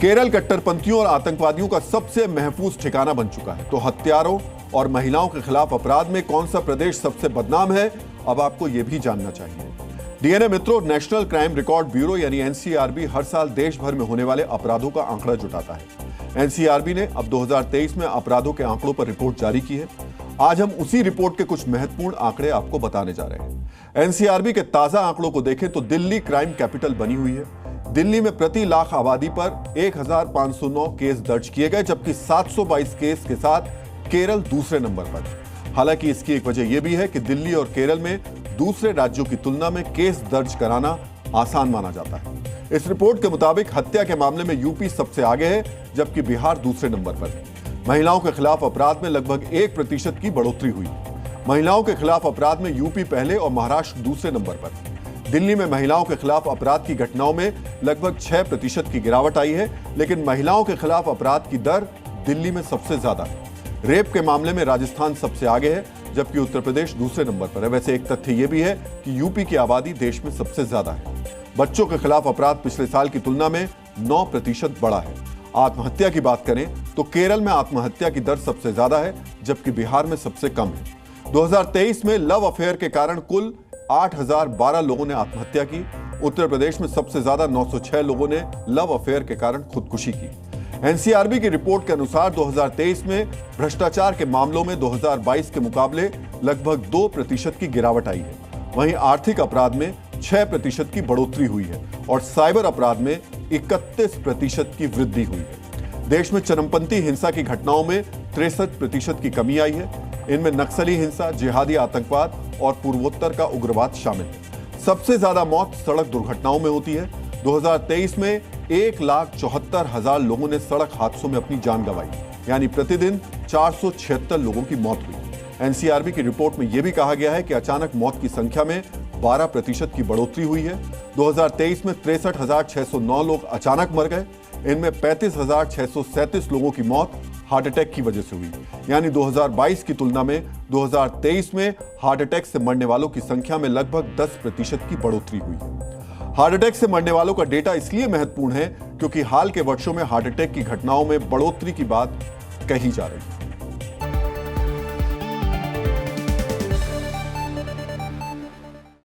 केरल कट्टरपंथियों और आतंकवादियों का सबसे महफूज ठिकाना बन चुका है। तो हत्यारों और महिलाओं के खिलाफ अपराध में कौन सा प्रदेश सबसे बदनाम है, अब आपको यह भी जानना चाहिए। डीएनए मित्रों, नेशनल क्राइम रिकॉर्ड ब्यूरो यानी एनसीआरबी हर साल देश भर में होने वाले अपराधों का आंकड़ा जुटाता है। एनसीआरबी ने अब 2023 में अपराधों के आंकड़ों पर रिपोर्ट जारी की है। आज हम उसी रिपोर्ट के कुछ महत्वपूर्ण आंकड़े आपको बताने जा रहे हैं। एनसीआरबी के ताजा आंकड़ों को देखें तो दिल्ली क्राइम कैपिटल बनी हुई है। दिल्ली में प्रति लाख आबादी पर 1509 केस दर्ज किए गए, जबकि 722 केस के साथ केरल दूसरे नंबर पर है। हालांकि इसकी एक वजह यह भी है कि दिल्ली और केरल में दूसरे राज्यों की तुलना में केस दर्ज कराना आसान माना जाता है। इस रिपोर्ट के मुताबिक हत्या के मामले में यूपी सबसे आगे है, जबकि बिहार दूसरे नंबर पर है। महिलाओं के खिलाफ अपराध में लगभग 1% की बढ़ोतरी हुई। महिलाओं के खिलाफ अपराध में यूपी पहले और महाराष्ट्र दूसरे नंबर पर है। दिल्ली में महिलाओं के खिलाफ अपराध की घटनाओं में लगभग 6% की गिरावट आई है, लेकिन महिलाओं के खिलाफ अपराध की दर दिल्ली में सबसे ज्यादा है। रेप के मामले में राजस्थान सबसे आगे है, जबकि उत्तर प्रदेश दूसरे नंबर पर है। वैसे एक तथ्य यह भी है कि यूपी की आबादी देश में सबसे ज्यादा है। बच्चों के खिलाफ अपराध पिछले साल की तुलना में 9% बढ़ा है। आत्महत्या की बात करें तो केरल में आत्महत्या की दर सबसे ज्यादा है, जबकि बिहार में सबसे कम है। 2023 में लव अफेयर के कारण कुल 8012 लोगों ने आत्महत्या की। उत्तर प्रदेश में सबसे ज्यादा 906 लोगों ने लव अफेयर के कारण खुदकुशी की। एनसीआरबी की रिपोर्ट के अनुसार 2023 में भ्रष्टाचार के मामलों में 2022 के मुकाबले लगभग 2% की गिरावट आई है। वहीं आर्थिक अपराध में 6% की बढ़ोतरी हुई है और साइबर अपराध में 31% की वृद्धि हुई है। देश में चरमपंथी हिंसा की घटनाओं में 63% की कमी आई है। इनमें नक्सली हिंसा, जिहादी आतंकवाद और पूर्वोत्तर का उग्रवाद शामिल है। सबसे ज्यादा मौत सड़क दुर्घटनाओं में होती है। 2023 में 1,74,000 लोगों ने सड़क हादसों में अपनी जान गंवाई, यानी प्रतिदिन 476 लोगों की मौत हुई। एनसीआरबी की रिपोर्ट में यह भी कहा गया है कि अचानक मौत की संख्या में 12% की बढ़ोतरी हुई है। 2023 में 63,609 लोग अचानक मर गए। इनमें 35,637 लोगों की मौत हार्ट अटैक की वजह से हुई, यानी 2022 की तुलना में 2023 में हार्ट अटैक से मरने वालों की संख्या में लगभग 10% की बढ़ोतरी हुई है। हार्ट अटैक से मरने वालों का डेटा इसलिए महत्वपूर्ण है क्योंकि हाल के वर्षों में हार्ट अटैक की घटनाओं में बढ़ोतरी की बात कही जा रही है।